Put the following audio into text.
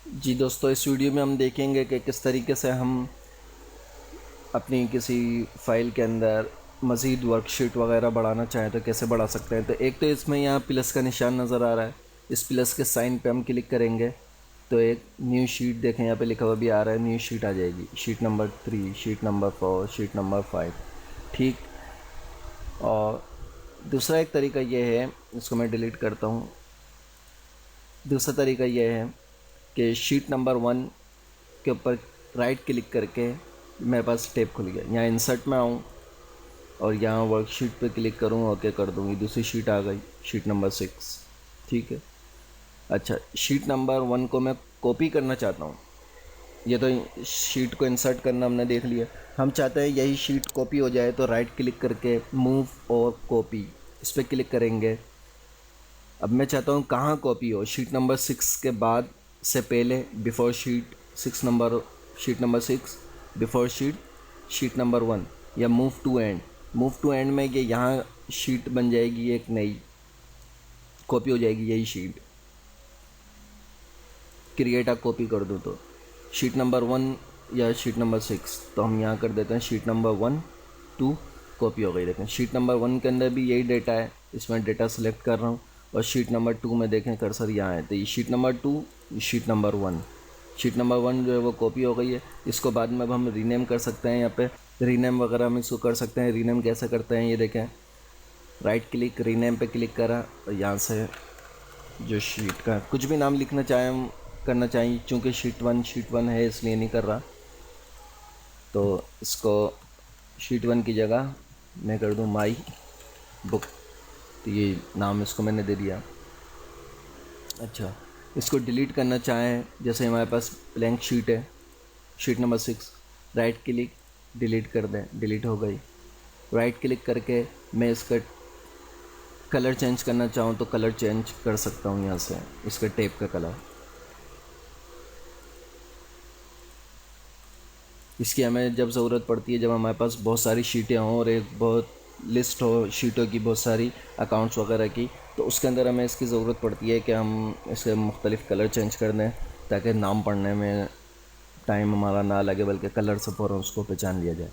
जी दोस्तों, इस वीडियो में हम देखेंगे कि किस तरीके से हम अपनी किसी फ़ाइल के अंदर मज़ीद वर्कशीट वगैरह बढ़ाना चाहें तो कैसे बढ़ा सकते हैं। तो एक तो इसमें यहाँ प्लस का निशान नज़र आ रहा है, इस प्लस के साइन पे हम क्लिक करेंगे तो एक न्यू शीट देखें यहाँ पे लिखा हुआ भी आ रहा है, न्यू शीट आ जाएगी। Sheet number 3, sheet number 4, sheet number 5। ठीक। और दूसरा एक तरीका ये है, इसको मैं डिलीट करता हूँ। दूसरा तरीका ये है कि शीट नंबर 1 के ऊपर राइट क्लिक करके मेरे पास टैब खुल गया। यहाँ इंसर्ट में आऊँ और यहाँ वर्कशीट पे क्लिक करूँ, ओके कर दूँगी, दूसरी शीट आ गई, शीट नंबर 6। ठीक है। अच्छा, शीट नंबर 1 को मैं कॉपी करना चाहता हूँ। ये तो शीट को इंसर्ट करना हमने देख लिया। हम चाहते हैं यही शीट कॉपी हो जाए, तो राइट क्लिक करके मूव और कॉपी इस पर क्लिक करेंगे। अब मैं चाहता हूँ कहाँ कॉपी हो, शीट नंबर 6 के बाद से पहले, before sheet 6 number, sheet number 6 before sheet number 1, या move to end. Move to end में ये यहाँ शीट बन जाएगी, एक नई कॉपी हो जाएगी यही शीट। क्रिएट आ कॉपी कर दूँ तो शीट नंबर 1 या शीट नंबर 6, तो हम यहाँ कर देते हैं शीट नंबर 1 2, कॉपी हो गई। देखें शीट नंबर 1 के अंदर भी यही डेटा है, इसमें डेटा सेलेक्ट कर रहा हूँ। और शीट नंबर 2 में देखें कर्सर यहाँ है, तो ये sheet number 2, sheet number 1। Sheet number 1 जो है वो कॉपी हो गई है। इसको बाद में अब हम रीनेम कर सकते हैं, यहाँ पे रीनेम वगैरह हम इसको कर सकते हैं। रीनेम कैसे करते हैं ये देखें, राइट क्लिक, रीनेम पे क्लिक करा और यहाँ से जो शीट का कुछ भी नाम लिखना चाहें हम करना चाहिए, चूँकि शीट 1 है इसलिए नहीं कर रहा। तो इसको शीट 1 की जगह मैं कर दूँ माई बुक, तो ये नाम इसको मैंने दे दिया। अच्छा, इसको डिलीट करना चाहें, जैसे हमारे पास ब्लैंक शीट है, sheet number 6, right click delete कर दें, डिलीट हो गई। राइट क्लिक करके मैं इसका कलर चेंज करना चाहूँ तो कलर चेंज कर सकता हूँ यहाँ से, इसका टेप का कलर। इसकी हमें जब ज़रूरत पड़ती है, जब हमारे पास बहुत सारी शीटें हों और एक बहुत लिस्ट हो शीटों की, बहुत सारी अकाउंट्स वगैरह की, तो उसके अंदर हमें इसकी ज़रूरत पड़ती है कि हम इसके मुख्तलिफ़ कलर चेंज कर दें, ताकि नाम पढ़ने में टाइम हमारा ना लगे, बल्कि कलर से फ़ौरन उसको पहचान लिया जाए।